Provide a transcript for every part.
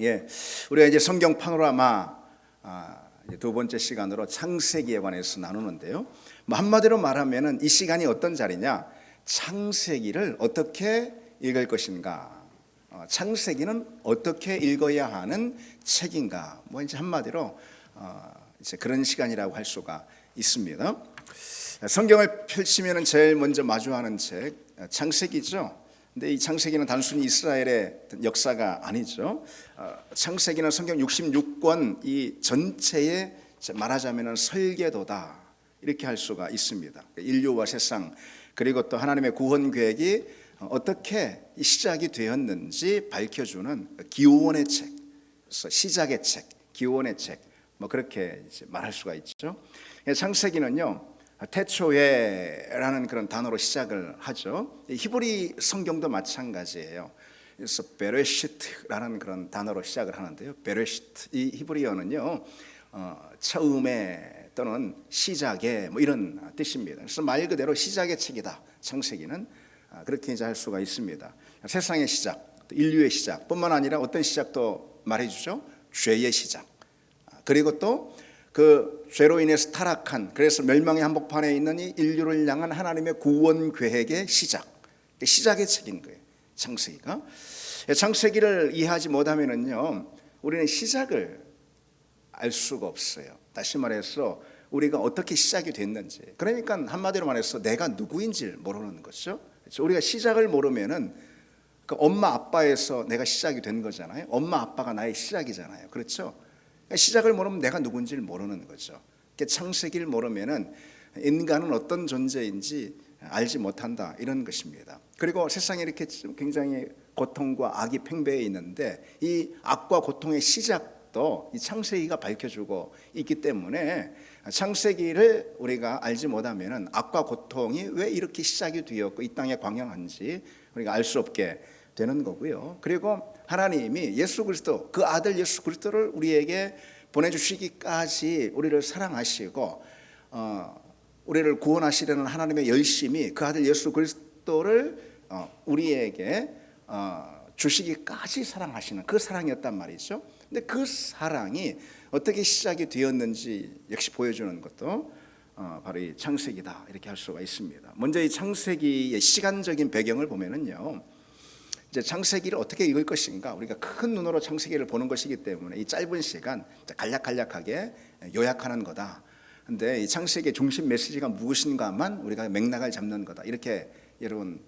예, 우리가 이제 성경 파노라마 이제 두 번째 시간으로 창세기에 관해서 나누는데요. 뭐 한마디로 말하면은 이 시간이 어떤 자리냐? 창세기를 어떻게 읽을 것인가? 창세기는 어떻게 읽어야 하는 책인가? 뭐 이제 한마디로 이제 그런 시간이라고 할 수가 있습니다. 성경을 펼치면은 제일 먼저 마주하는 책 창세기죠. 근데 이 창세기는 단순히 이스라엘의 역사가 아니죠. 창세기는 성경 66권 이 전체에 말하자면 설계도다 이렇게 할 수가 있습니다. 인류와 세상 그리고 또 하나님의 구원 계획이 어떻게 시작이 되었는지 밝혀주는 기원의 책, 그래서 시작의 책, 기원의 책, 뭐 그렇게 말할 수가 있죠. 창세기는요, 태초에라는 그런 단어로 시작을 하죠. 히브리 성경도 마찬가지예요. 그래서 베레시트라는 그런 단어로 시작을 하는데요. 베레시트 이 히브리어는요, 처음에 또는 시작에 뭐 이런 뜻입니다. 그래서 말 그대로 시작의 책이다. 창세기는 그렇게 이제 할 수가 있습니다. 세상의 시작, 또 인류의 시작뿐만 아니라 어떤 시작도 말해주죠. 죄의 시작. 그리고 또 그 죄로 인해서 타락한, 그래서 멸망의 한복판에 있는 이 인류를 향한 하나님의 구원 계획의 시작, 시작의 책인 거예요. 창세기가. 창세기를 이해하지 못하면은요, 우리는 시작을 알 수가 없어요. 다시 말해서 우리가 어떻게 시작이 됐는지, 그러니까 한마디로 말해서 내가 누구인지를 모르는 거죠. 그렇죠? 우리가 시작을 모르면은 그 엄마 아빠에서 내가 시작이 된 거잖아요. 엄마 아빠가 나의 시작이잖아요. 그렇죠? 시작을 모르면 내가 누군지를 모르는 거죠. 창세기를 모르면은 인간은 어떤 존재인지 알지 못한다 이런 것입니다. 그리고 세상에 이렇게 굉장히 고통과 악이 팽배해 있는데 이 악과 고통의 시작도 이 창세기가 밝혀주고 있기 때문에 창세기를 우리가 알지 못하면은 악과 고통이 왜 이렇게 시작이 되었고 이 땅에 광양한지 우리가 알 수 없게 되는 거고요. 그리고 하나님이 예수 그리스도, 그 아들 예수 그리스도를 우리에게 보내주시기까지 우리를 사랑하시고 우리를 구원하시려는 하나님의 열심이 그 아들 예수 그리스도를 우리에게 주시기까지 사랑하시는 그 사랑이었단 말이죠. 근데 그 사랑이 어떻게 시작이 되었는지 역시 보여주는 것도 바로 이 창세기다 이렇게 할 수가 있습니다. 먼저 이 창세기의 시간적인 배경을 보면은요, 이제 창세기를 어떻게 읽을 것인가, 우리가 큰 눈으로 창세기를 보는 것이기 때문에 이 짧은 시간 간략하게 요약하는 거다. 근데 이 창세기의 중심 메시지가 무엇인가만 우리가 맥락을 잡는 거다. 이렇게 여러분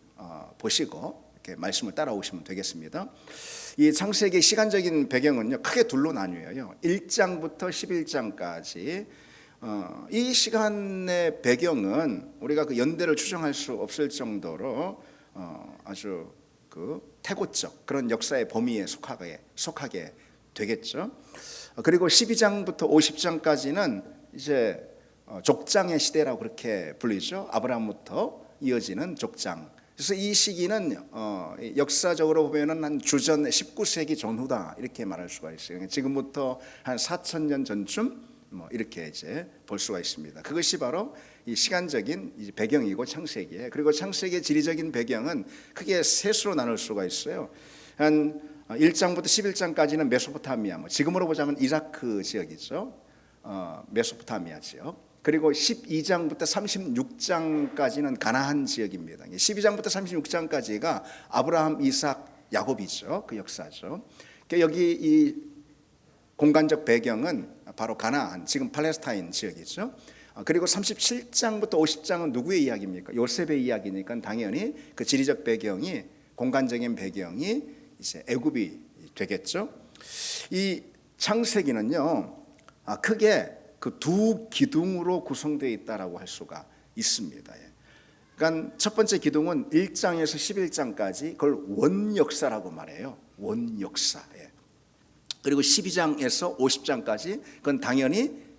보시고 이렇게 말씀을 따라오시면 되겠습니다. 이 창세기의 시간적인 배경은요, 크게 둘로 나뉘어요. 1장부터 11장까지. 이 시간의 배경은 우리가 그 연대를 추정할 수 없을 정도로 아주 그 태고적 그런 역사의 범위에 속하게 되겠죠. 그리고 12장부터 50장까지는 이제 족장의 시대라고 그렇게 불리죠. 아브라함부터 이어지는 족장. 그래서 이 시기는 역사적으로 보면은 한 주전 19세기 전후다 이렇게 말할 수가 있어요. 지금부터 한 4,000년 전쯤 뭐 이렇게 이제 볼 수가 있습니다. 그것이 바로 이 시간적인 이제 배경이고 창세기에, 그리고 창세기의 지리적인 배경은 크게 셋으로 나눌 수가 있어요. 한 1장부터 11장까지는 메소포타미아, 뭐 지금으로 보자면 이라크 지역이죠. 메소포타미아 지역. 그리고 12장부터 36장까지는 가나안 지역입니다. 12장부터 36장까지가 아브라함, 이삭, 야곱이죠. 그 역사죠. 여기 이 공간적 배경은 바로 가나안, 지금 팔레스타인 지역이죠. 그리고 37장부터 50장은 누구의 이야기입니까? 요셉의 이야기니까 당연히 그 지리적 배경이, 공간적인 배경이 이제 애굽이 되겠죠. 이 창세기는요, 크게 그 두 기둥으로 구성되어 있다라고 할 수가 있습니다. 그러니까 첫 번째 기둥은 1장에서 11장까지 그걸 원역사라고 말해요. 원역사. 그리고 12장에서 50장까지 그건 당연히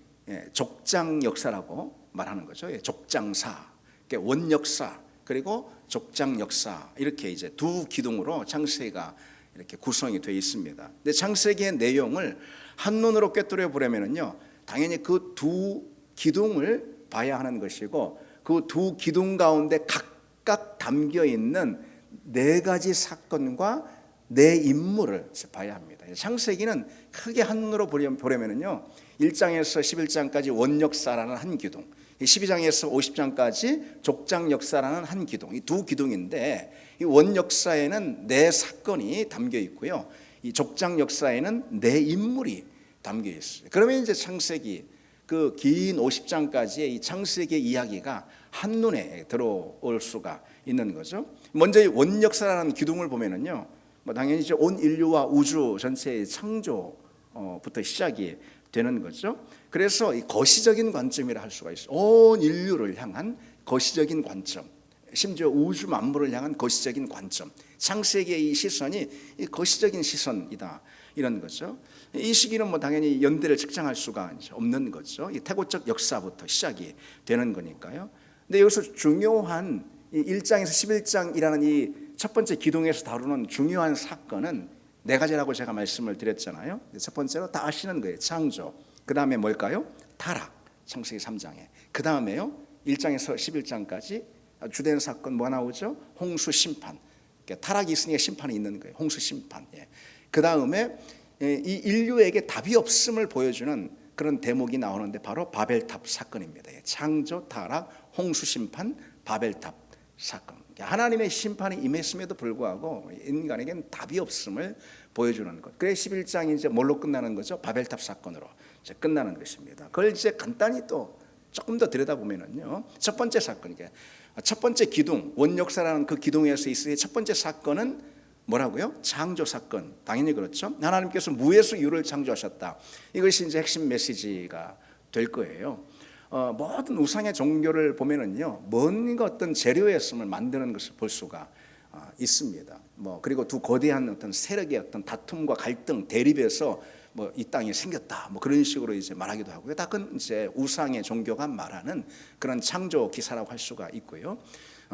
족장 역사라고 말하는 거죠. 족장사, 원역사, 그리고 족장 역사, 이렇게 이제 두 기둥으로 창세기가 이렇게 구성이 되어 있습니다. 근데 창세기의 내용을 한눈으로 꿰뚫어 보려면요, 당연히 그 두 기둥을 봐야 하는 것이고, 그 두 기둥 가운데 각각 담겨 있는 네 가지 사건과 내 인물을 봐야 합니다. 창세기는 크게 한눈으로 보려면요, 1장에서 11장까지 원역사라는 한 기둥, 12장에서 50장까지 족장 역사라는 한 기둥, 이 두 기둥인데, 이 원역사에는 내 사건이 담겨 있고요, 이 족장 역사에는 내 인물이 담겨 있어요. 그러면 이제 창세기 그 긴 50장까지의 이 창세기의 이야기가 한눈에 들어올 수가 있는 거죠. 먼저 이 원역사라는 기둥을 보면은요, 뭐 당연히 이제 온 인류와 우주 전체의 창조부터 시작이 되는 거죠. 그래서 이 거시적인 관점이라 할 수가 있어요. 온 인류를 향한 거시적인 관점, 심지어 우주 만물을 향한 거시적인 관점, 창세기의 이 시선이 이 거시적인 시선이다, 이런 거죠. 이 시기는 뭐 당연히 연대를 측정할 수가 없는 거죠. 이 태고적 역사부터 시작이 되는 거니까요. 근데 여기서 중요한 이 1장에서 11장이라는 이 첫 번째 기둥에서 다루는 중요한 사건은 네 가지라고 제가 말씀을 드렸잖아요. 첫 번째로 다 아시는 거예요. 창조. 그 다음에 뭘까요? 타락. 창세기 3장에. 그 다음에요, 1장에서 11장까지 주된 사건 뭐가 나오죠? 홍수 심판. 타락이 있으니까 심판이 있는 거예요. 홍수 심판. 그 다음에 이 인류에게 답이 없음을 보여주는 그런 대목이 나오는데 바로 바벨탑 사건입니다. 창조, 타락, 홍수 심판, 바벨탑 사건. 하나님의 심판이 임했음에도 불구하고 인간에게는 답이 없음을 보여주는 것. 그래서 11장이 이제 뭘로 끝나는 거죠? 바벨탑 사건으로 이제 끝나는 것입니다. 그걸 이제 간단히 또 조금 더 들여다보면은요, 첫 번째 사건, 첫 번째 기둥, 원역사라는 그 기둥에서 있을 첫 번째 사건은 뭐라고요? 창조 사건. 당연히 그렇죠. 하나님께서 무에서 유를 창조하셨다. 이것이 이제 핵심 메시지가 될 거예요. 모든 우상의 종교를 보면은요, 뭔가 어떤 재료였음을 만드는 것을 볼 수가 있습니다. 그리고 두 거대한 어떤 세력의 어떤 다툼과 갈등, 대립에서 이 땅이 생겼다, 그런 식으로 이제 말하기도 하고요. 다 그건 이제 우상의 종교가 말하는 그런 창조 기사라고 할 수가 있고요.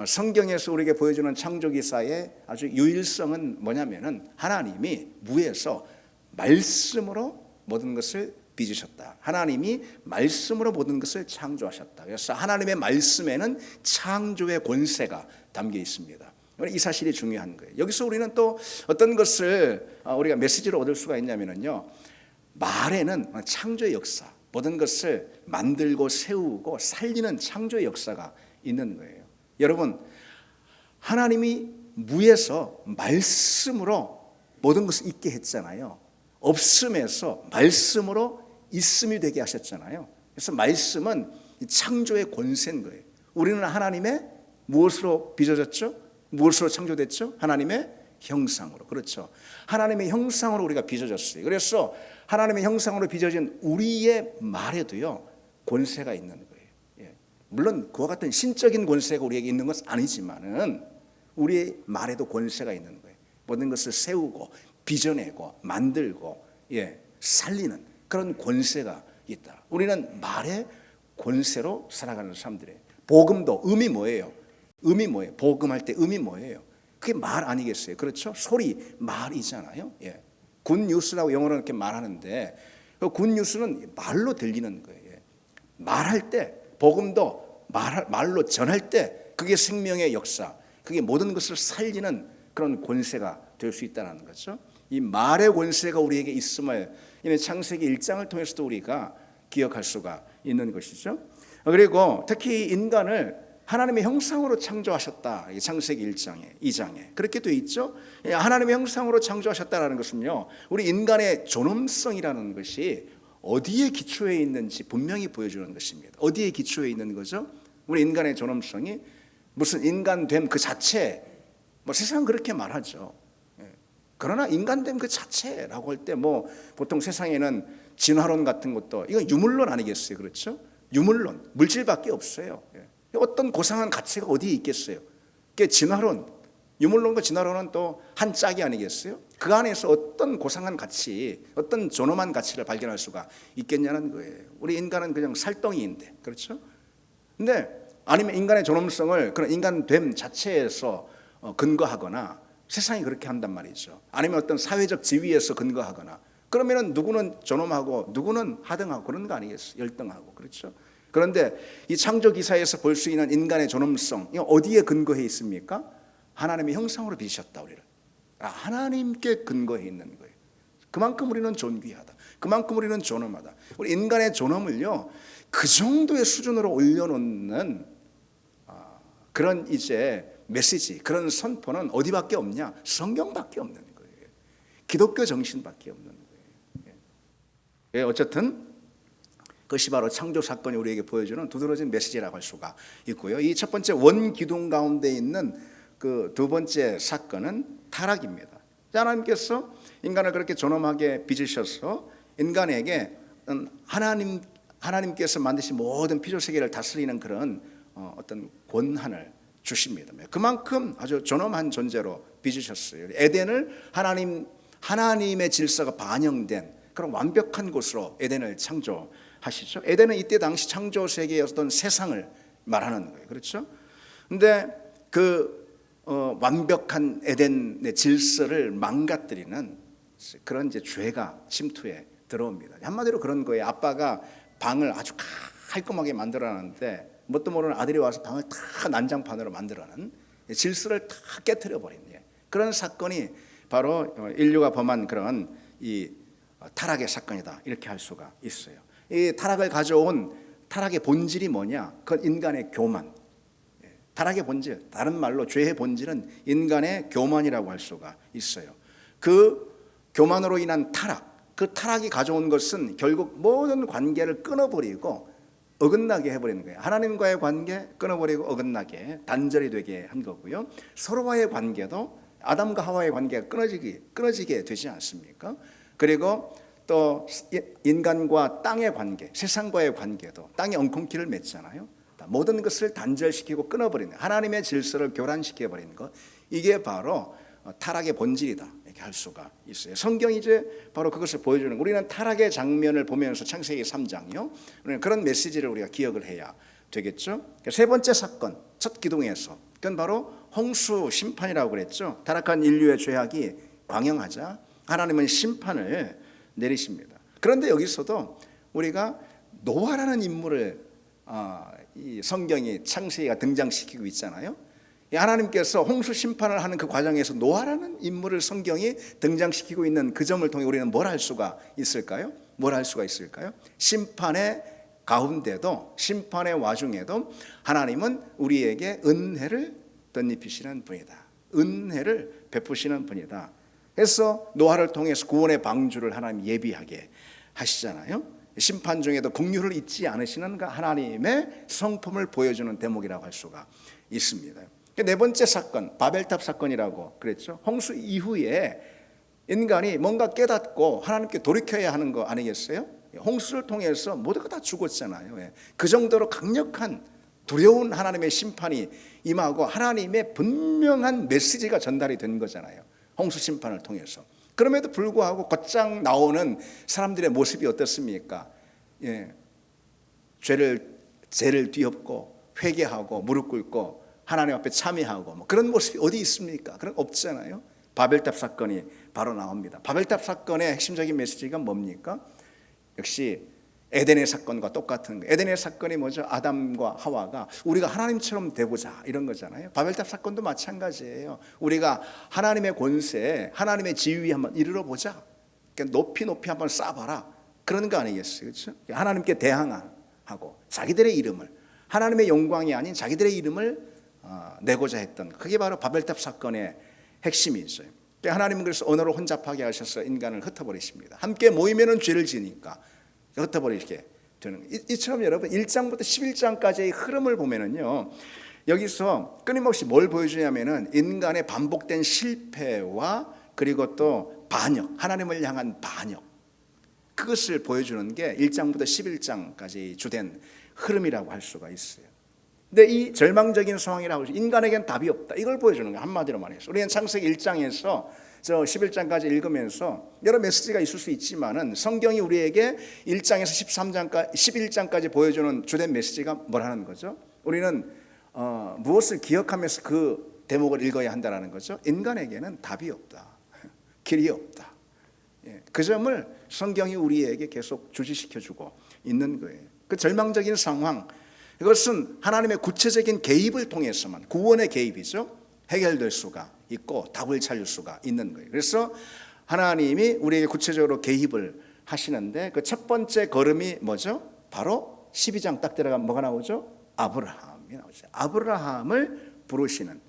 성경에서 우리에게 보여주는 창조 기사의 아주 유일성은 뭐냐면은 하나님이 무에서 말씀으로 모든 것을 빚으셨다. 하나님이 말씀으로 모든 것을 창조하셨다. 그래서 하나님의 말씀에는 창조의 권세가 담겨 있습니다. 이 사실이 중요한 거예요. 여기서 우리는 또 어떤 것을 우리가 메시지로 얻을 수가 있냐면요, 말에는 창조의 역사, 모든 것을 만들고 세우고 살리는 창조의 역사가 있는 거예요. 여러분, 하나님이 무에서 말씀으로 모든 것을 있게 했잖아요. 없음에서 말씀으로 있음이 되게 하셨잖아요. 그래서 말씀은 창조의 권세인 거예요. 우리는 하나님의 무엇으로 빚어졌죠? 무엇으로 창조됐죠? 하나님의 형상으로. 그렇죠. 하나님의 형상으로 우리가 빚어졌어요. 그래서 하나님의 형상으로 빚어진 우리의 말에도요, 권세가 있는 거예요. 물론 그와 같은 신적인 권세가 우리에게 있는 것은 아니지만은 우리의 말에도 권세가 있는 거예요. 모든 것을 세우고 빚어내고 만들고 살리는 그런 권세가 있다. 우리는 말의 권세로 살아가는 사람들이에요. 복음도 의미 뭐예요? 의미 뭐예요? 복음할 때 의미 뭐예요? 그게 말 아니겠어요? 그렇죠? 소리, 말이잖아요. 굿뉴스라고 영어로 이렇게 말하는데 그 굿뉴스는 말로 들리는 거예요. 말할 때, 복음도 말로 전할 때 그게 생명의 역사, 그게 모든 것을 살리는 그런 권세가 될 수 있다는 거죠. 이 말의 권세가 우리에게 있음을 창세기 1장을 통해서도 우리가 기억할 수가 있는 것이죠. 그리고 특히 인간을 하나님의 형상으로 창조하셨다. 창세기 1장에 2장에 그렇게 돼 있죠. 하나님의 형상으로 창조하셨다는 것은요, 우리 인간의 존엄성이라는 것이 어디에 기초해 있는지 분명히 보여주는 것입니다. 어디에 기초해 있는 거죠? 우리 인간의 존엄성이 무슨 인간됨 그 자체, 세상은 그렇게 말하죠. 그러나 인간됨 그 자체라고 할 때 보통 세상에는 진화론 같은 것도 이건 유물론 아니겠어요, 그렇죠? 유물론, 물질밖에 없어요. 어떤 고상한 가치가 어디에 있겠어요? 그게 진화론, 유물론과 진화론은 또 한 짝이 아니겠어요? 그 안에서 어떤 고상한 가치, 어떤 존엄한 가치를 발견할 수가 있겠냐는 거예요. 우리 인간은 그냥 살덩이인데, 그렇죠? 근데 아니면 인간의 존엄성을 그런 인간됨 자체에서 근거하거나 세상이 그렇게 한단 말이죠. 아니면 어떤 사회적 지위에서 근거하거나 그러면은 누구는 존엄하고 누구는 하등하고 그런 거 아니겠어요? 열등하고, 그렇죠? 그런데 이 창조 기사에서 볼 수 있는 인간의 존엄성, 어디에 근거해 있습니까? 하나님의 형상으로 빚으셨다, 우리를. 하나님께 근거해 있는 거예요. 그만큼 우리는 존귀하다. 그만큼 우리는 존엄하다. 우리 인간의 존엄을요, 그 정도의 수준으로 올려놓는 그런 이제 메시지, 그런 선포는 어디밖에 없냐? 성경밖에 없는 거예요. 기독교 정신밖에 없는 거예요. 어쨌든 그것이 바로 창조 사건이 우리에게 보여주는 두드러진 메시지라고 할 수가 있고요. 이 첫 번째 원기둥 가운데 있는 그 두 번째 사건은 타락입니다. 하나님께서 인간을 그렇게 존엄하게 빚으셔서 인간에게 하나님께서 만드신 모든 피조 세계를 다스리는 그런 어떤 권한을 주십니다. 그만큼 아주 존엄한 존재로 빚으셨어요. 에덴을 하나님의 질서가 반영된 그런 완벽한 곳으로 에덴을 창조하시죠. 에덴은 이때 당시 창조 세계의 어떤 세상을 말하는 거예요. 그렇죠? 근데 완벽한 에덴의 질서를 망가뜨리는 그런 이제 죄가 침투해 들어옵니다. 한마디로 그런 거예요. 아빠가 방을 아주 깔끔하게 만들어놨는데 뭣도 모르는 아들이 와서 방을 다 난장판으로 만들어놓은 질서를 다 깨트려 버린 그런 사건이 바로 인류가 범한 그런 이 타락의 사건이다, 이렇게 할 수가 있어요. 이 타락을 가져온 타락의 본질이 뭐냐? 그건 인간의 교만. 타락의 본질, 다른 말로 죄의 본질은 인간의 교만이라고 할 수가 있어요. 그 교만으로 인한 타락, 그 타락이 가져온 것은 결국 모든 관계를 끊어버리고 어긋나게 해버리는 거예요. 하나님과의 관계 끊어버리고 어긋나게 단절이 되게 한 거고요. 서로와의 관계도 아담과 하와의 관계가 끊어지게 되지 않습니까? 그리고 또 인간과 땅의 관계, 세상과의 관계도 땅이 엉겅퀴를 맺잖아요. 모든 것을 단절시키고 끊어버리는, 하나님의 질서를 교란시켜버리는 것, 이게 바로 타락의 본질이다, 이렇게 할 수가 있어요. 성경이 이제 바로 그것을 보여주는 거예요. 우리는 타락의 장면을 보면서 창세기 3장이요, 우리는 그런 메시지를 우리가 기억을 해야 되겠죠. 세 번째 사건, 첫 기둥에서, 그건 바로 홍수 심판이라고 그랬죠. 타락한 인류의 죄악이 광영하자 하나님은 심판을 내리십니다. 그런데 여기서도 우리가 노아라는 인물을 이 성경이 창세기가 등장시키고 있잖아요. 하나님께서 홍수 심판을 하는 그 과정에서 노아라는 인물을 성경이 등장시키고 있는 그 점을 통해 우리는 뭘 할 수가 있을까요? 뭘 할 수가 있을까요? 심판의 가운데도, 심판의 와중에도 하나님은 우리에게 은혜를 덧입히시는 분이다. 은혜를 베푸시는 분이다. 그래서 노아를 통해서 구원의 방주를 하나님 예비하게 하시잖아요. 심판 중에도 긍휼을 잊지 않으시는 하나님의 성품을 보여주는 대목이라고 할 수가 있습니다. 네 번째 사건, 바벨탑 사건이라고 그랬죠. 홍수 이후에 인간이 뭔가 깨닫고 하나님께 돌이켜야 하는 거 아니겠어요? 홍수를 통해서 모두가 다 죽었잖아요. 그 정도로 강력한 두려운 하나님의 심판이 임하고 하나님의 분명한 메시지가 전달이 된 거잖아요. 홍수 심판을 통해서. 그럼에도 불구하고 곧장 나오는 사람들의 모습이 어떻습니까? 죄를 뒤엎고 회개하고 무릎 꿇고 하나님 앞에 참회하고 그런 모습이 어디 있습니까? 그런 없잖아요. 바벨탑 사건이 바로 나옵니다. 바벨탑 사건의 핵심적인 메시지가 뭡니까? 역시 에덴의 사건과 똑같은 거예요. 에덴의 사건이 뭐죠? 아담과 하와가 우리가 하나님처럼 되고자 이런 거잖아요. 바벨탑 사건도 마찬가지예요. 우리가 하나님의 권세에 하나님의 지위에 한번 이르러 보자. 그러니까 높이 한번 쌓아봐라. 그런 거 아니겠어요? 그렇죠? 하나님께 대항하고 자기들의 이름을, 하나님의 영광이 아닌 자기들의 이름을 내고자 했던, 그게 바로 바벨탑 사건의 핵심이죠. 하나님은 그래서 언어를 혼잡하게 하셔서 인간을 흩어버리십니다. 함께 모이면은 죄를 지니까 흩어버리게 되는 거예요. 이처럼 여러분 1장부터 11장까지의 흐름을 보면은요, 여기서 끊임없이 뭘 보여주냐면은 인간의 반복된 실패와 그리고 또 반역, 하나님을 향한 반역, 그것을 보여주는 게 1장부터 11장까지 주된 흐름이라고 할 수가 있어요. 근데 이 절망적인 상황이라고 해서 인간에겐 답이 없다, 이걸 보여주는 거예요. 한마디로 말해서 우리는 창세기 1장에서 저 11장까지 읽으면서 여러 메시지가 있을 수 있지만은 성경이 우리에게 1장에서 11장까지 보여주는 주된 메시지가 뭐라는 거죠? 우리는 무엇을 기억하면서 그 대목을 읽어야 한다는 거죠. 인간에게는 답이 없다, 길이 없다. 그 점을 성경이 우리에게 계속 주지시켜주고 있는 거예요. 그 절망적인 상황, 이것은 하나님의 구체적인 개입을 통해서만, 구원의 개입이죠. 해결될 수가 있고 답을 찾을 수가 있는 거예요. 그래서 하나님이 우리에게 구체적으로 개입을 하시는데 그 첫 번째 걸음이 뭐죠? 바로 12장 딱 들어가면 뭐가 나오죠? 아브라함이 나오죠. 아브라함을 부르시는,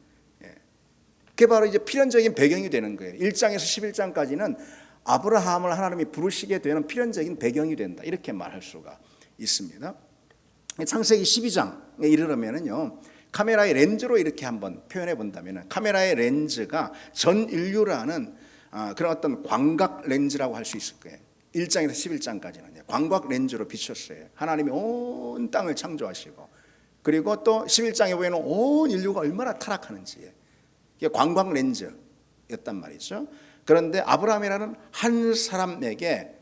그게 바로 이제 필연적인 배경이 되는 거예요. 1장에서 11장까지는 아브라함을 하나님이 부르시게 되는 필연적인 배경이 된다, 이렇게 말할 수가 있습니다. 창세기 12장에 이르려면은요, 카메라의 렌즈로 이렇게 한번 표현해 본다면, 카메라의 렌즈가 전 인류라는 그런 어떤 광각 렌즈라고 할 수 있을 거예요. 1장에서 11장까지는 광각 렌즈로 비췄어요. 하나님이 온 땅을 창조하시고, 그리고 또 11장에 보이는 온 인류가 얼마나 타락하는지, 이게 광각 렌즈였단 말이죠. 그런데 아브라함이라는 한 사람에게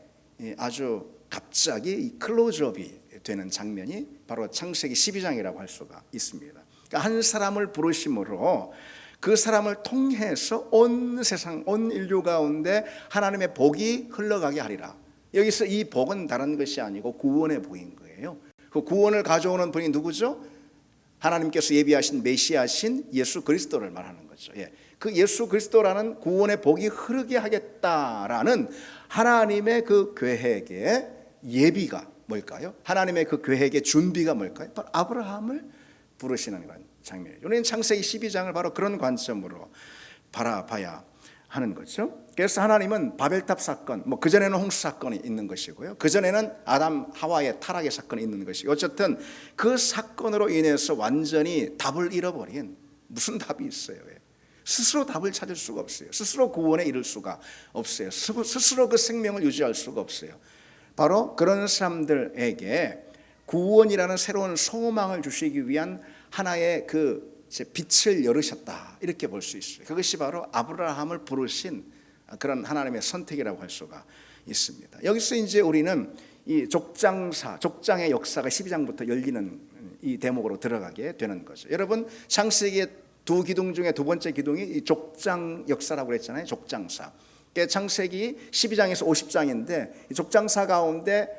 아주 갑자기 클로즈업이 되는 장면이 바로 창세기 12장이라고 할 수가 있습니다. 그러니까 한 사람을 부르심으로 그 사람을 통해서 온 세상, 온 인류 가운데 하나님의 복이 흘러가게 하리라. 여기서 이 복은 다른 것이 아니고 구원의 복인 거예요. 그 구원을 가져오는 분이 누구죠? 하나님께서 예비하신 메시아신 예수 그리스도를 말하는 거죠. 그 예수 그리스도라는 구원의 복이 흐르게 하겠다라는 하나님의 그 계획의 예비가 뭘까요? 하나님의 그 계획의 준비가 뭘까요? 바로 아브라함을 부르시는 그런 장면이죠. 우리는 창세기 12장을 바로 그런 관점으로 바라봐야 하는 거죠. 그래서 하나님은 바벨탑 사건, 그전에는 홍수 사건이 있는 것이고요, 그전에는 아담 하와의 타락의 사건이 있는 것이고, 어쨌든 그 사건으로 인해서 완전히 답을 잃어버린, 무슨 답이 있어요? 스스로 답을 찾을 수가 없어요. 스스로 구원에 이를 수가 없어요. 스스로 그 생명을 유지할 수가 없어요. 바로 그런 사람들에게 구원이라는 새로운 소망을 주시기 위한 하나의 그 빛을 열으셨다, 이렇게 볼 수 있어요. 그것이 바로 아브라함을 부르신 그런 하나님의 선택이라고 할 수가 있습니다. 여기서 이제 우리는 이 족장의 역사가 12장부터 열리는 이 대목으로 들어가게 되는 거죠. 여러분, 창세기의 두 기둥 중에 두 번째 기둥이 이 족장 역사라고 그랬잖아요. 족장사. 창세기 12장에서 50장인데 이 족장사 가운데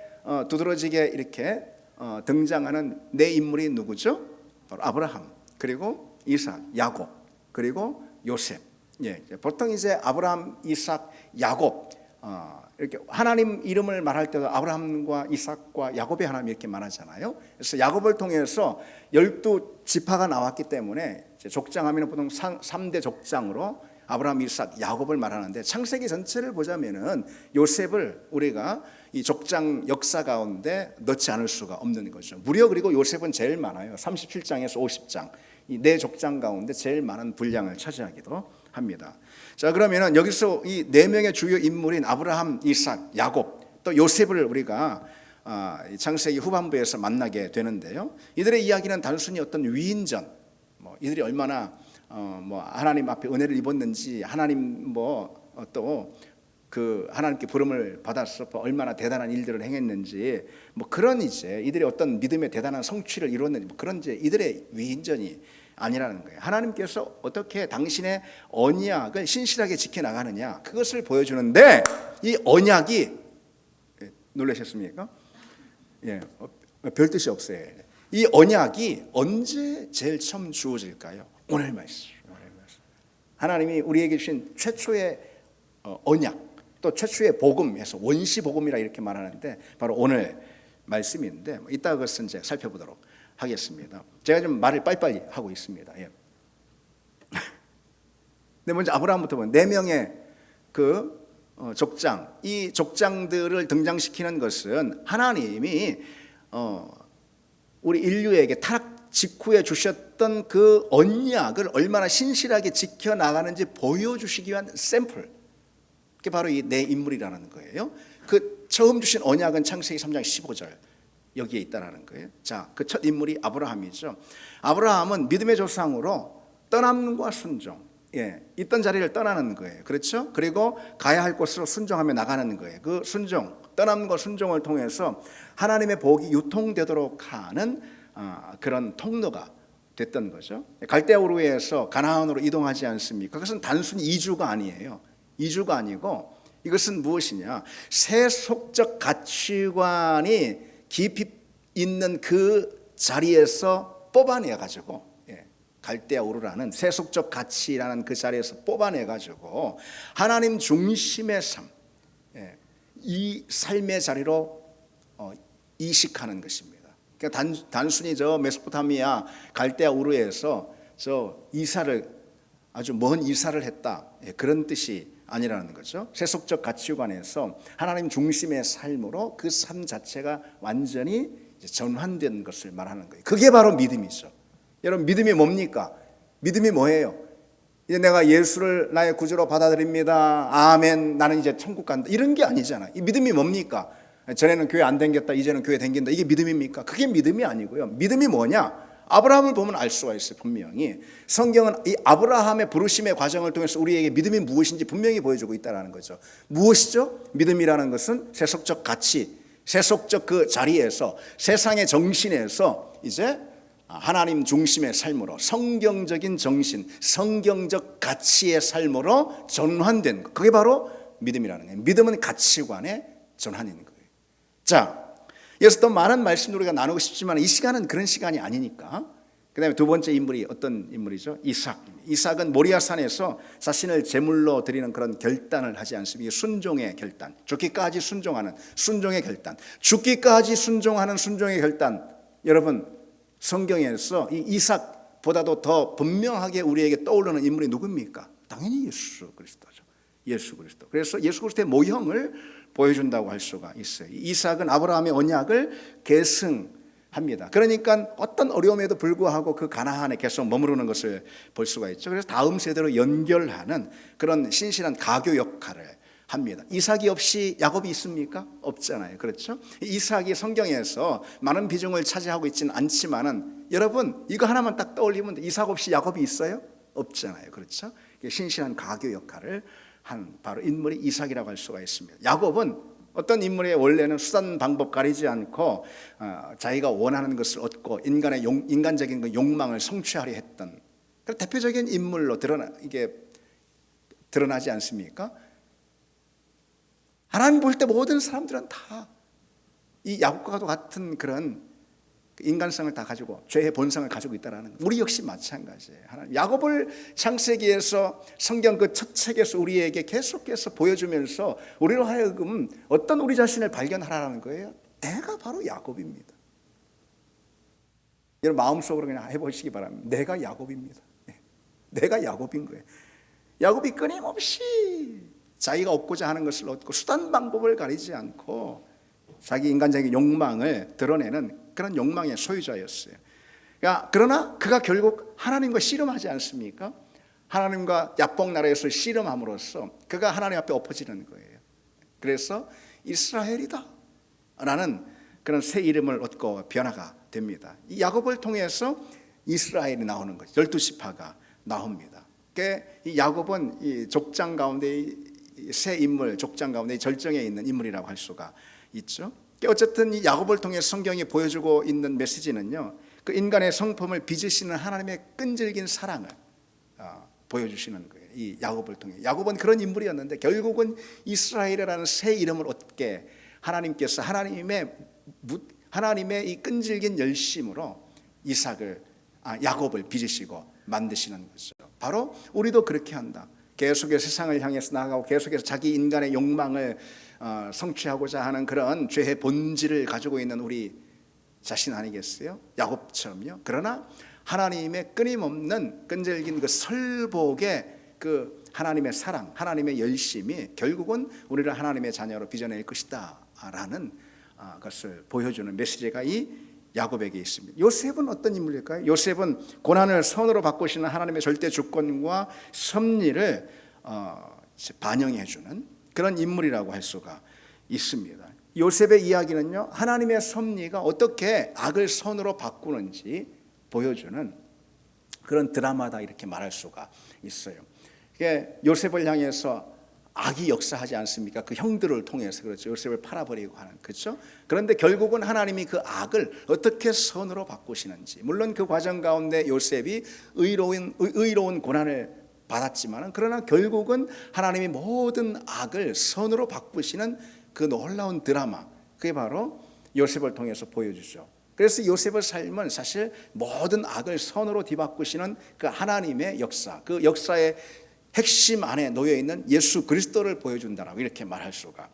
두드러지게 이렇게 등장하는 네 인물이 누구죠? 바로 아브라함, 그리고 이삭, 야곱, 그리고 요셉. 보통 이제 아브라함, 이삭, 야곱, 이렇게 하나님 이름을 말할 때도 아브라함과 이삭과 야곱의 하나님 이렇게 말하잖아요. 그래서 야곱을 통해서 12지파가 나왔기 때문에 족장하면 보통 3대 족장으로 아브라함, 이삭, 야곱을 말하는데, 창세기 전체를 보자면은 요셉을 우리가 이 족장 역사 가운데 넣지 않을 수가 없는 거죠. 무려 그리고 요셉은 제일 많아요. 37장에서 50장, 이 네 족장 가운데 제일 많은 분량을 차지하기도 합니다. 자, 그러면은 여기서 이 네 명의 주요 인물인 아브라함, 이삭, 야곱, 또 요셉을 우리가 창세기 후반부에서 만나게 되는데요. 이들의 이야기는 단순히 어떤 위인전, 이들이 얼마나 하나님 앞에 은혜를 입었는지, 하나님 또 그 하나님께 부름을 받아서 얼마나 대단한 일들을 행했는지, 그런 이제 이들의 어떤 믿음의 대단한 성취를 이뤘는지, 그런 이제 이들의 위인전이 아니라는 거예요. 하나님께서 어떻게 당신의 언약을 신실하게 지켜 나가느냐, 그것을 보여주는데, 이 언약이, 놀라셨습니까? 별 뜻이 없어요. 이 언약이 언제 제일 처음 주어질까요? 오늘 말씀. 하나님이 우리에게 주신 최초의 언약, 또 최초의 복음에서 원시 복음이라 이렇게 말하는데 바로 오늘 말씀인데, 이따 그것은 이제 살펴보도록 하겠습니다. 제가 좀 말을 빨리빨리 하고 있습니다. 근데 먼저 아브라함부터 보면 네 명의 그 족장, 이 족장들을 등장시키는 것은 하나님이 우리 인류에게 타락 직후에 주셨던 그 언약을 얼마나 신실하게 지켜나가는지 보여주시기 위한 샘플, 그게 바로 이 네 인물이라는 거예요. 그 처음 주신 언약은 창세기 3장 15절 여기에 있다라는 거예요. 자, 그 첫 인물이 아브라함이죠. 아브라함은 믿음의 조상으로 떠남과 순종, 있던 자리를 떠나는 거예요. 그렇죠? 그리고 가야 할 곳으로 순종하며 나가는 거예요. 그 순종, 떠남과 순종을 통해서 하나님의 복이 유통되도록 하는 그런 통로가 됐던 거죠. 갈대아 우르에서 가나안으로 이동하지 않습니까? 그것은 단순히 이주가 아니에요. 이주가 아니고 이것은 무엇이냐? 세속적 가치관이 깊이 있는 그 자리에서 뽑아내 가지고 갈대아 우르라는 세속적 가치라는 그 자리에서 뽑아내가지고 하나님 중심의 삶, 이 삶의 자리로 이식하는 것입니다. 그러니까 단순히 저 메소포타미아 갈대아 우르에서 저 이사를 아주 먼 이사를 했다, 그런 뜻이 아니라는 거죠. 세속적 가치관에서 하나님 중심의 삶으로 그 삶 자체가 완전히 전환된 것을 말하는 거예요. 그게 바로 믿음이죠. 여러분, 믿음이 뭡니까? 믿음이 뭐예요? 이제 내가 예수를 나의 구주로 받아들입니다, 아멘, 나는 이제 천국 간다, 이런 게 아니잖아요. 이 믿음이 뭡니까? 전에는 교회 안 댕겼다, 이제는 교회 댕긴다, 이게 믿음입니까? 그게 믿음이 아니고요. 믿음이 뭐냐? 아브라함을 보면 알 수가 있어요. 분명히 성경은 이 아브라함의 부르심의 과정을 통해서 우리에게 믿음이 무엇인지 분명히 보여주고 있다는 거죠. 무엇이죠? 믿음이라는 것은 세속적 가치, 세속적 그 자리에서, 세상의 정신에서 이제 하나님 중심의 삶으로, 성경적인 정신, 성경적 가치의 삶으로 전환된 것, 그게 바로 믿음이라는 거예요. 믿음은 가치관의 전환인 거예요. 자, 여기서 또 많은 말씀을 우리가 나누고 싶지만 이 시간은 그런 시간이 아니니까, 그 다음에 두 번째 인물이 어떤 인물이죠? 이삭은 모리아산에서 자신을 제물로 드리는 그런 결단을 하지 않습니까? 순종의 결단, 죽기까지 순종하는 순종의 결단, 죽기까지 순종하는 순종의 결단. 여러분, 성경에서 이 이삭보다도 더 분명하게 우리에게 떠오르는 인물이 누굽니까? 당연히 예수 그리스도죠. 예수 그리스도. 그래서 예수 그리스도의 모형을 보여준다고 할 수가 있어요. 이삭은 아브라함의 언약을 계승합니다. 그러니까 어떤 어려움에도 불구하고 그 가나안에 계속 머무르는 것을 볼 수가 있죠. 그래서 다음 세대로 연결하는 그런 신실한 가교 역할을 합니다. 이삭이 없이 야곱이 있습니까? 없잖아요. 그렇죠? 이삭이 성경에서 많은 비중을 차지하고 있지는 않지만은, 여러분 이거 하나만 딱 떠올리면 이삭 없이 야곱이 있어요? 없잖아요. 그렇죠? 신실한 가교 역할을 한 바로 인물이 이삭이라고 할 수가 있습니다. 야곱은 어떤 인물의 원래는 수단 방법 가리지 않고 자기가 원하는 것을 얻고 인간적인 그 욕망을 성취하려 했던 그런 대표적인 인물로 드러나지 않습니까? 하나님 볼 때 모든 사람들은 다 이 야곱과 같은 그런 인간성을 다 가지고 죄의 본성을 가지고 있다라는 것. 우리 역시 마찬가지예요. 하나님 야곱을 창세기에서 성경 그 첫 책에서 우리에게 계속해서 보여주면서 우리로 하여금 어떤 우리 자신을 발견하라는 거예요. 내가 바로 야곱입니다. 여러분 마음속으로 그냥 해보시기 바랍니다. 내가 야곱입니다. 내가 야곱인 거예요. 야곱이 끊임없이 자기가 얻고자 하는 것을 얻고 수단 방법을 가리지 않고 자기 인간적인 욕망을 드러내는 그런 욕망의 소유자였어요. 그러나 그가 결국 하나님과 씨름하지 않습니까? 하나님과 야복 나라에서 씨름함으로써 그가 하나님 앞에 엎어지는 거예요. 그래서 이스라엘이다 라는 그런 새 이름을 얻고 변화가 됩니다. 이 야곱을 통해서 이스라엘이 나오는 거죠. 12지파가 나옵니다. 이 야곱은 이 족장 가운데 새 인물, 족장 가운데 절정에 있는 인물이라고 할 수가 있죠. 어쨌든 이 야곱을 통해 성경이 보여주고 있는 메시지는요, 그 인간의 성품을 빚으시는 하나님의 끈질긴 사랑을 보여주시는 거예요. 이 야곱을 통해. 야곱은 그런 인물이었는데 결국은 이스라엘이라는 새 이름을 얻게 하나님께서 하나님의 이 끈질긴 열심으로 야곱을 빚으시고 만드시는 거죠. 바로 우리도 그렇게 한다. 계속해서 세상을 향해서 나아가고 계속해서 자기 인간의 욕망을 성취하고자 하는 그런 죄의 본질을 가지고 있는 우리 자신 아니겠어요? 야곱처럼요. 그러나 하나님의 끊임없는 끈질긴 그 설복의 그 하나님의 사랑, 하나님의 열심이 결국은 우리를 하나님의 자녀로 빚어낼 것이다 라는 것을 보여주는 메시지가 이 야곱에게 있습니다. 요셉은 어떤 인물일까요? 요셉은 고난을 선으로 바꾸시는 하나님의 절대 주권과 섭리를 반영해 주는 그런 인물이라고 할 수가 있습니다. 요셉의 이야기는요, 하나님의 섭리가 어떻게 악을 선으로 바꾸는지 보여주는 그런 드라마다 이렇게 말할 수가 있어요. 요셉을 향해서 악이 역사하지 않습니까? 그 형들을 통해서 그렇죠. 요셉을 팔아버리고 하는, 그렇죠? 그런데 결국은 하나님이 그 악을 어떻게 선으로 바꾸시는지, 물론 그 과정 가운데 요셉이 의로운 고난을 받았지만, 그러나 결국은 하나님이 모든 악을 선으로 바꾸시는 그 놀라운 드라마, 그게 바로 요셉을 통해서 보여주죠. 그래서 요셉의 삶은 사실 모든 악을 선으로 뒤바꾸시는 그 하나님의 역사, 그 역사의 핵심 안에 놓여 있는 예수 그리스도를 보여준다라고 이렇게 말할 수가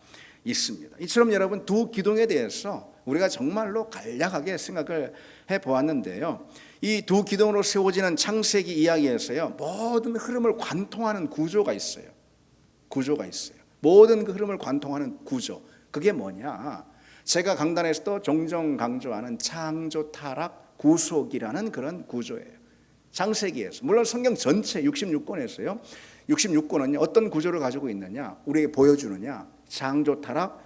있습니다. 이처럼 여러분 두 기둥에 대해서 우리가 정말로 간략하게 생각을 해보았는데요. 이 두 기둥으로 세워지는 창세기 이야기에서요, 모든 흐름을 관통하는 구조가 있어요. 구조가 있어요. 모든 그 흐름을 관통하는 구조. 그게 뭐냐? 제가 강단에서도 종종 강조하는 창조, 타락, 구속이라는 그런 구조예요. 창세기에서. 물론 성경 전체 66권에서요. 66권은요, 어떤 구조를 가지고 있느냐? 우리에게 보여주느냐? 창조, 타락,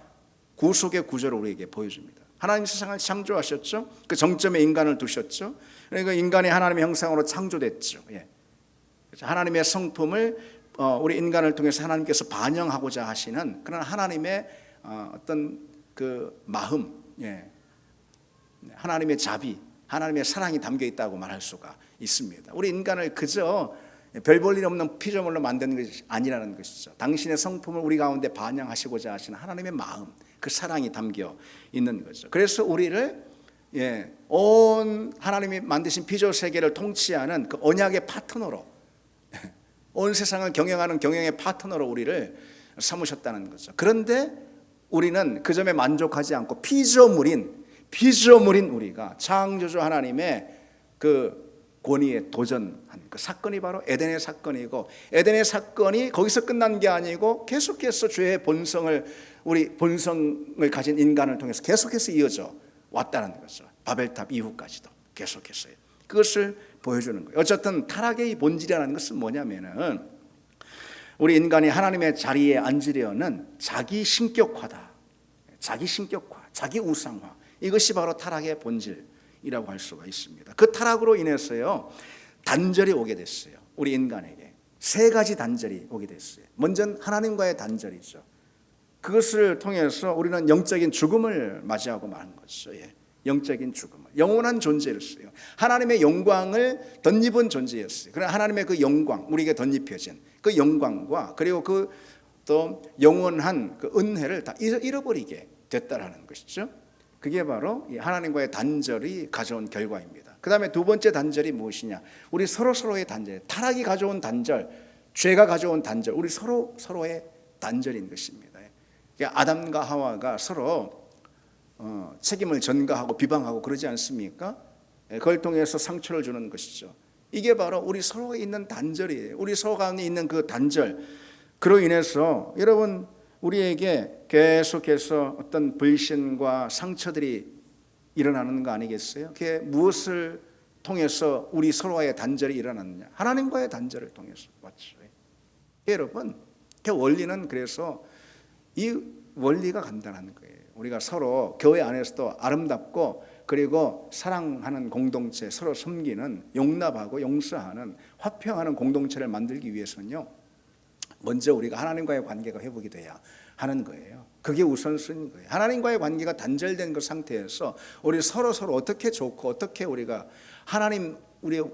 구속의 구조를 우리에게 보여줍니다. 하나님 세상을 창조하셨죠. 그 정점에 인간을 두셨죠. 그러니까 인간이 하나님의 형상으로 창조됐죠. 예. 하나님의 성품을 우리 인간을 통해서 하나님께서 반영하고자 하시는 그런 하나님의 어떤 그 마음, 예. 하나님의 자비, 하나님의 사랑이 담겨 있다고 말할 수가 있습니다. 우리 인간을 그저 별 볼 일 없는 피조물로 만드는 것이 아니라는 것이죠. 당신의 성품을 우리 가운데 반영하시고자 하시는 하나님의 마음, 그 사랑이 담겨 있는 거죠. 그래서 우리를 온 하나님이 만드신 피조 세계를 통치하는 그 언약의 파트너로, 온 세상을 경영하는 경영의 파트너로 우리를 삼으셨다는 거죠. 그런데 우리는 그 점에 만족하지 않고 피조물인 우리가 창조주 하나님의 그 권위에 도전한 그 사건이 바로 에덴의 사건이고, 에덴의 사건이 거기서 끝난 게 아니고 계속해서 죄의 본성을, 우리 본성을 가진 인간을 통해서 계속해서 이어져 왔다는 거죠. 바벨탑 이후까지도 계속했어요. 그것을 보여주는 거예요. 어쨌든 타락의 본질이라는 것은 뭐냐면은 우리 인간이 하나님의 자리에 앉으려는 자기 신격화다. 자기 신격화, 자기 우상화. 이것이 바로 타락의 본질이라고 할 수가 있습니다. 그 타락으로 인해서요, 단절이 오게 됐어요. 우리 인간에게 세 가지 단절이 오게 됐어요. 먼저 하나님과의 단절이죠. 그것을 통해서 우리는 영적인 죽음을 맞이하고 마는 것이죠. 예. 영적인 죽음을, 영원한 존재였어요. 하나님의 영광을 덧입은 존재였어요. 그러나 하나님의 그 영광, 우리에게 덧입혀진 그 영광과 그리고 그 또 영원한 그 은혜를 다 잃어버리게 됐다라는 것이죠. 그게 바로 하나님과의 단절이 가져온 결과입니다. 그 다음에 두 번째 단절이 무엇이냐? 우리 서로의 단절, 타락이 가져온 단절, 죄가 가져온 단절, 우리 서로의 단절인 것입니다. 아담과 하와가 서로 책임을 전가하고 비방하고 그러지 않습니까? 그걸 통해서 상처를 주는 것이죠. 이게 바로 우리 서로에 있는 단절이에요. 우리 서로 가운데 있는 그 단절, 그로 인해서 여러분 우리에게 계속해서 어떤 불신과 상처들이 일어나는 거 아니겠어요? 그게 무엇을 통해서 우리 서로와의 단절이 일어났느냐? 하나님과의 단절을 통해서 맞죠. 여러분, 그 원리는 그래서 이 원리가 간단한 거예요. 우리가 서로 교회 안에서도 아름답고 그리고 사랑하는 공동체, 서로 섬기는, 용납하고 용서하는, 화평하는 공동체를 만들기 위해서는요, 먼저 우리가 하나님과의 관계가 회복이 돼야 하는 거예요. 그게 우선순위인 거예요. 하나님과의 관계가 단절된 그 상태에서 우리 서로 어떻게 좋고 어떻게 우리가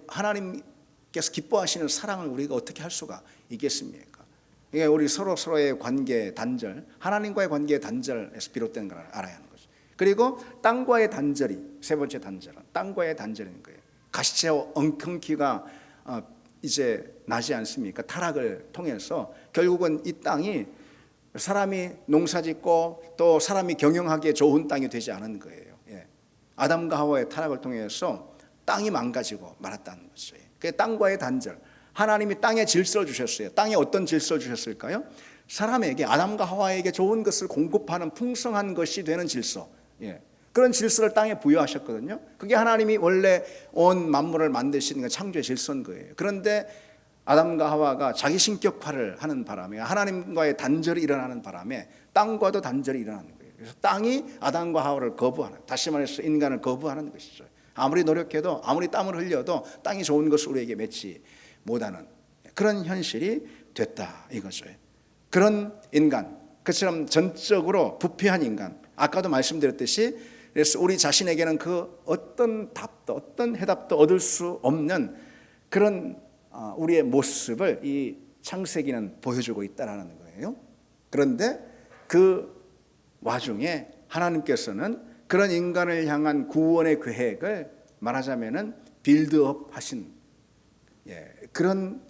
하나님께서 기뻐하시는 사랑을 우리가 어떻게 할 수가 있겠습니까? 이게 우리 서로의 관계 단절, 하나님과의 관계 단절에서 비롯된 걸 알아야 하는 거죠. 그리고 땅과의 단절이 세 번째 단절은 땅과의 단절인 거예요. 가시채와 엉겅퀴가 이제 나지 않습니까? 타락을 통해서 결국은 이 땅이 사람이 농사짓고 또 사람이 경영하기에 좋은 땅이 되지 않은 거예요. 예. 아담과 하와의 타락을 통해서 땅이 망가지고 말았다는 거죠. 그 땅과의 단절. 하나님이 땅에 질서를 주셨어요. 땅에 어떤 질서를 주셨을까요? 사람에게, 아담과 하와에게 좋은 것을 공급하는 풍성한 것이 되는 질서. 예. 그런 질서를 땅에 부여하셨거든요. 그게 하나님이 원래 온 만물을 만드시는 창조의 질서인 거예요. 그런데 아담과 하와가 자기 신격화를 하는 바람에, 하나님과의 단절이 일어나는 바람에 땅과도 단절이 일어나는 거예요. 그래서 땅이 아담과 하와를 거부하는, 다시 말해서 인간을 거부하는 것이죠. 아무리 노력해도, 아무리 땀을 흘려도 땅이 좋은 것을 우리에게 맺지 못하는 그런 현실이 됐다 이거죠. 그런 인간, 그처럼 전적으로 부패한 인간, 아까도 말씀드렸듯이, 그래서 우리 자신에게는 그 어떤 답도, 어떤 해답도 얻을 수 없는 그런 우리의 모습을 이 창세기는 보여주고 있다는 거예요. 그런데 그 와중에 하나님께서는 그런 인간을 향한 구원의 계획을 말하자면은 빌드업 하신 그런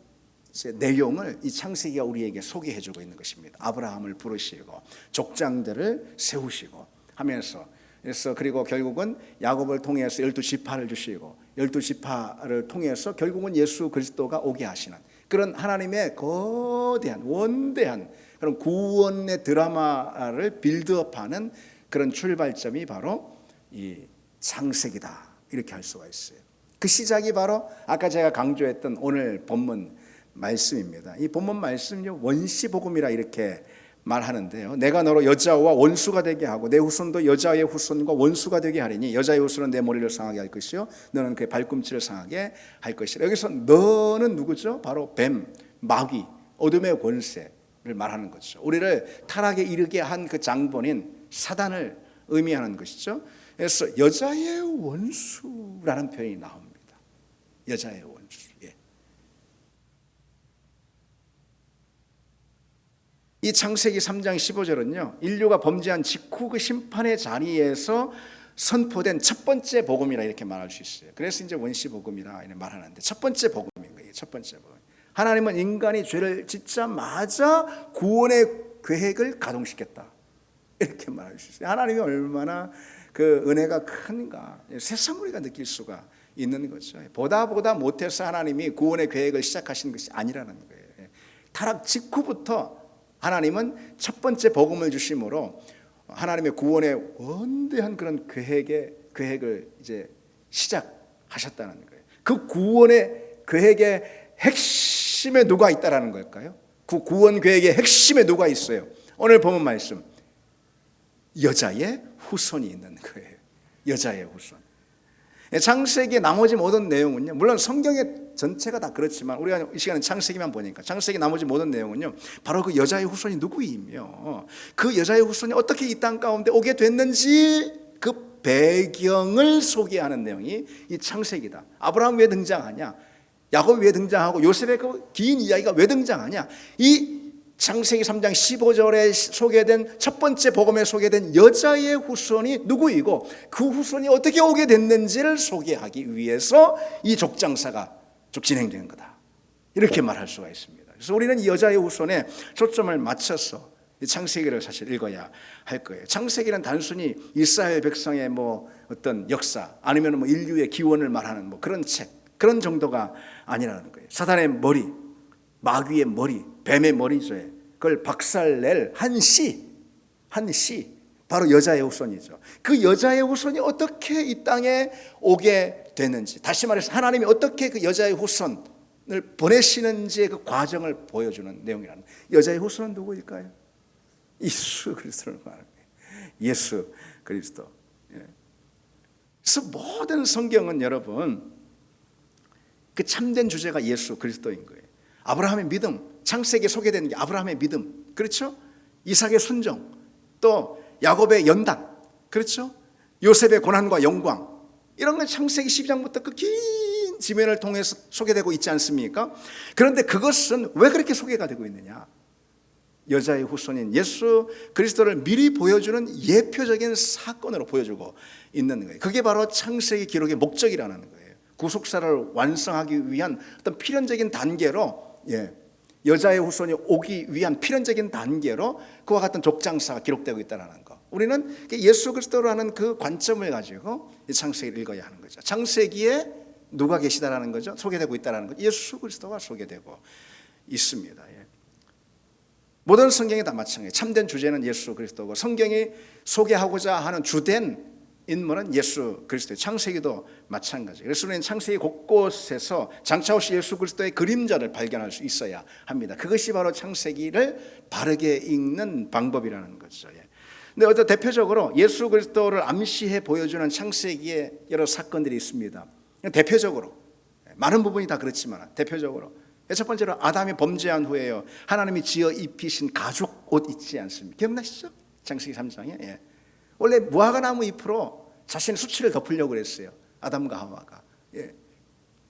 내용을 이 창세기가 우리에게 소개해주고 있는 것입니다. 아브라함을 부르시고 족장들을 세우시고 하면서, 그래서 그리고 결국은 야곱을 통해서 12지파를 주시고 12지파를 통해서 결국은 예수 그리스도가 오게 하시는 그런 하나님의 거대한 원대한 그런 구원의 드라마를 빌드업하는 그런 출발점이 바로 이 창세기다, 이렇게 할 수가 있어요. 그 시작이 바로 아까 제가 강조했던 오늘 본문 말씀입니다. 이 본문 말씀은요, 원시복음이라 이렇게 말하는데요, 내가 너로 여자와 원수가 되게 하고 내 후손도 여자의 후손과 원수가 되게 하리니 여자의 후손은 내 머리를 상하게 할 것이요 너는 그의 발꿈치를 상하게 할 것이라. 여기서 너는 누구죠? 바로 뱀, 마귀, 어둠의 권세를 말하는 거죠. 우리를 타락에 이르게 한 그 장본인 사단을 의미하는 것이죠. 그래서 여자의 원수라는 표현이 나옵니다. 여자의 원수. 이 창세기 3장 15절은요, 인류가 범죄한 직후 그 심판의 자리에서 선포된 첫 번째 복음이라 이렇게 말할 수 있어요. 그래서 이제 원시 복음이라 말하는데 첫 번째 복음인 거예요. 첫 번째 복음. 하나님은 인간이 죄를 짓자마자 구원의 계획을 가동시켰다, 이렇게 말할 수 있어요. 하나님이 얼마나 그 은혜가 큰가 세상 우리가 느낄 수가 있는 거죠. 보다 못해서 하나님이 구원의 계획을 시작하신 것이 아니라는 거예요. 타락 직후부터 하나님은 첫 번째 복음을 주심으로 하나님의 구원의 원대한 그런 계획을 이제 시작하셨다는 거예요. 그 구원의 계획의 핵심에 누가 있다라는 걸까요? 그 구원 계획의 핵심에 누가 있어요? 오늘 본문 말씀, 여자의 후손이 있는 거예요. 여자의 후손. 창세기의 나머지 모든 내용은요, 물론 성경의 전체가 다 그렇지만 우리가 이 시간에 창세기만 보니까 창세기 나머지 모든 내용은요, 바로 그 여자의 후손이 누구이며 그 여자의 후손이 어떻게 이 땅 가운데 오게 됐는지 그 배경을 소개하는 내용이 이 창세기다. 아브라함 왜 등장하냐, 야곱이 왜 등장하고 요셉의 그 긴 이야기가 왜 등장하냐, 이 창세기 3장 15절에 소개된 첫 번째 복음에 소개된 여자의 후손이 누구이고 그 후손이 어떻게 오게 됐는지를 소개하기 위해서 이 족장사가 쭉 진행되는 거다, 이렇게 말할 수가 있습니다. 그래서 우리는 이 여자의 후손에 초점을 맞춰서 이 창세기를 사실 읽어야 할 거예요. 창세기는 단순히 이스라엘 백성의 뭐 어떤 역사 아니면 뭐 인류의 기원을 말하는 뭐 그런 책, 그런 정도가 아니라는 거예요. 사단의 머리, 마귀의 머리, 뱀의 머리죠. 그걸 박살낼 한 씨, 바로 여자의 후손이죠. 그 여자의 후손이 어떻게 이 땅에 오게 되는지, 다시 말해서 하나님이 어떻게 그 여자의 후손을 보내시는지의 그 과정을 보여주는 내용이라는. 여자의 후손은 누구일까요? 예수 그리스도를 말하는 거예요. 예수 그리스도. 그래서 모든 성경은 여러분 그 참된 주제가 예수 그리스도인 거예요. 아브라함의 믿음, 창세기에 소개되는 게 아브라함의 믿음, 그렇죠? 이삭의 순종, 또 야곱의 연단, 그렇죠? 요셉의 고난과 영광, 이런 건 창세기 12장부터 그 긴 지면을 통해서 소개되고 있지 않습니까? 그런데 그것은 왜 그렇게 소개가 되고 있느냐? 여자의 후손인 예수 그리스도를 미리 보여주는 예표적인 사건으로 보여주고 있는 거예요. 그게 바로 창세기 기록의 목적이라는 거예요. 구속사를 완성하기 위한 어떤 필연적인 단계로, 여자의 후손이 오기 위한 필연적인 단계로 그와 같은 족장사가 기록되고 있다는 거. 우리는 예수 그리스도라는 그 관점을 가지고 이 창세기를 읽어야 하는 거죠. 창세기에 누가 계시다라는 거죠? 소개되고 있다는 거죠. 예수 그리스도가 소개되고 있습니다. 모든 성경이 다 마찬가지예요. 참된 주제는 예수 그리스도고 성경이 소개하고자 하는 주된 인물은 예수 그리스도예요. 창세기도 마찬가지예요. 그래서 우리는 창세기 곳곳에서 장차 오실 예수 그리스도의 그림자를 발견할 수 있어야 합니다. 그것이 바로 창세기를 바르게 읽는 방법이라는 거죠. 근데 어떤 대표적으로 예수 그리스도를 암시해 보여주는 창세기의 여러 사건들이 있습니다. 대표적으로 많은 부분이 다 그렇지만 대표적으로 첫 번째로 아담이 범죄한 후에요, 하나님이 지어 입히신 가죽 옷 있지 않습니까? 기억나시죠? 창세기 3장에 원래 무화과 나무 잎으로 자신의 수치를 덮으려고 그랬어요. 아담과 하와가.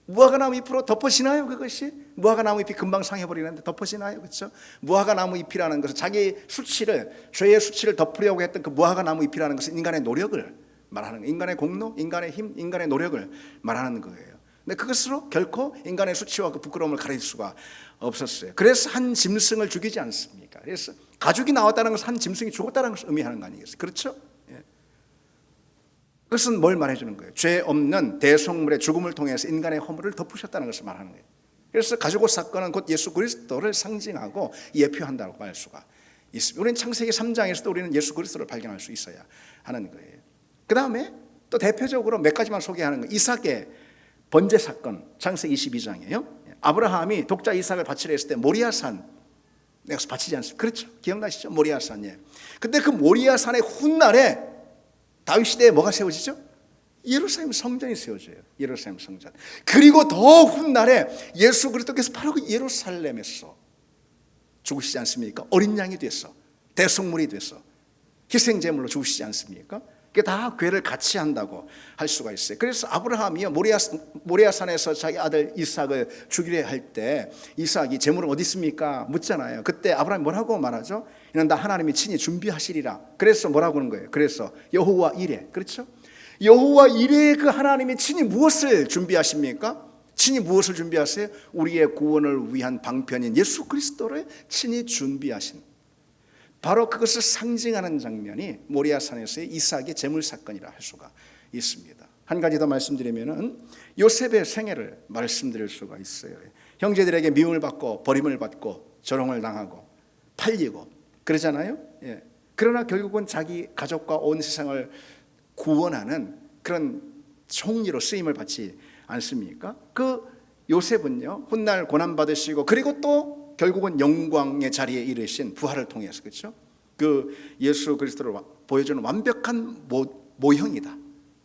무화과 나무 잎으로 덮어지나요? 그것이 무화과 나무 잎이 금방 상해버리는데 덮어지나요? 그렇죠? 무화과 나무 잎이라는 것은 자기 수치를, 죄의 수치를 덮으려고 했던 그 무화과 나무 잎이라는 것은 인간의 노력을 말하는 거예요. 인간의 공로, 인간의 힘, 인간의 노력을 말하는 거예요. 근데 그것으로 결코 인간의 수치와 그 부끄러움을 가릴 수가 없었어요. 그래서 한 짐승을 죽이지 않습니까? 그래서 가죽이 나왔다는 것은 한 짐승이 죽었다는 것을 의미하는 거 아니겠어요? 그렇죠? 예. 그것은 뭘 말해주는 거예요? 죄 없는 대속물의 죽음을 통해서 인간의 허물을 덮으셨다는 것을 말하는 거예요. 그래서 가죽옷 사건은 곧 예수 그리스도를 상징하고 예표한다고 말 수가 있습니다. 우리는 창세기 3장에서도 우리는 예수 그리스도를 발견할 수 있어야 하는 거예요. 그 다음에 또 대표적으로 몇 가지만 소개하는 거예요. 이삭의 번제 사건, 창세기 22장이에요. 아브라함이 독자 이삭을 바치려 했을 때 모리아산 내가 바치지 않습니까? 그렇죠? 기억나시죠? 모리아산에. 근데 그 모리아산의 훗날에 다윗 시대에 뭐가 세워지죠? 예루살렘 성전이 세워져요. 예루살렘 성전. 그리고 더 훗날에 예수 그리스도께서 바로 그 예루살렘에서 죽으시지 않습니까? 어린 양이 됐어. 대속물이 됐어. 희생제물로 죽으시지 않습니까? 그게 다 괴를 같이 한다고 할 수가 있어요. 그래서 아브라함이요 모리아산에서 자기 아들 이삭을 죽이려 할 때 이삭이 제물은 어디 있습니까? 묻잖아요. 그때 아브라함이 뭐라고 말하죠? 이는 다 하나님이 친히 준비하시리라. 그래서 뭐라고 하는 거예요? 그래서 여호와 이레, 그렇죠? 여호와 이레 그 하나님이 친히 무엇을 준비하십니까? 친히 무엇을 준비하세요? 우리의 구원을 위한 방편인 예수 그리스도를 친히 준비하신, 바로 그것을 상징하는 장면이 모리아산에서의 이삭의 제물 사건이라 할 수가 있습니다. 한 가지 더 말씀드리면은 요셉의 생애를 말씀드릴 수가 있어요. 형제들에게 미움을 받고 버림을 받고 조롱을 당하고 팔리고 그러잖아요. 예. 그러나 결국은 자기 가족과 온 세상을 구원하는 그런 총리로 쓰임을 받지 않습니까? 그 요셉은요 훗날 고난 받으시고 그리고 또 결국은 영광의 자리에 이르신 부활을 통해서, 그렇죠? 그 예수 그리스도를 보여주는 완벽한 모형이다,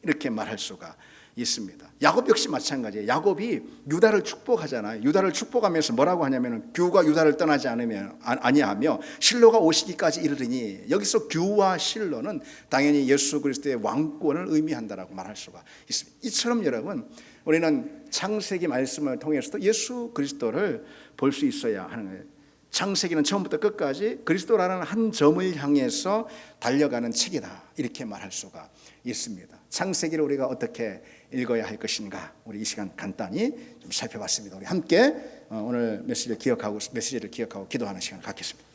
이렇게 말할 수가 있습니다. 야곱 역시 마찬가지예요. 야곱이 유다를 축복하잖아요. 유다를 축복하면서 뭐라고 하냐면 규가 유다를 떠나지 아니하며 실로가 오시기까지 이르리니, 여기서 규와 실로는 당연히 예수 그리스도의 왕권을 의미한다라고 말할 수가 있습니다. 이처럼 여러분 우리는 창세기 말씀을 통해서도 예수 그리스도를 볼 수 있어야 하는 거예요. 창세기는 처음부터 끝까지 그리스도라는 한 점을 향해서 달려가는 책이다, 이렇게 말할 수가 있습니다. 창세기를 우리가 어떻게 읽어야 할 것인가, 우리 이 시간 간단히 좀 살펴봤습니다. 우리 함께 오늘 메시지를 기억하고 기도하는 시간을 갖겠습니다.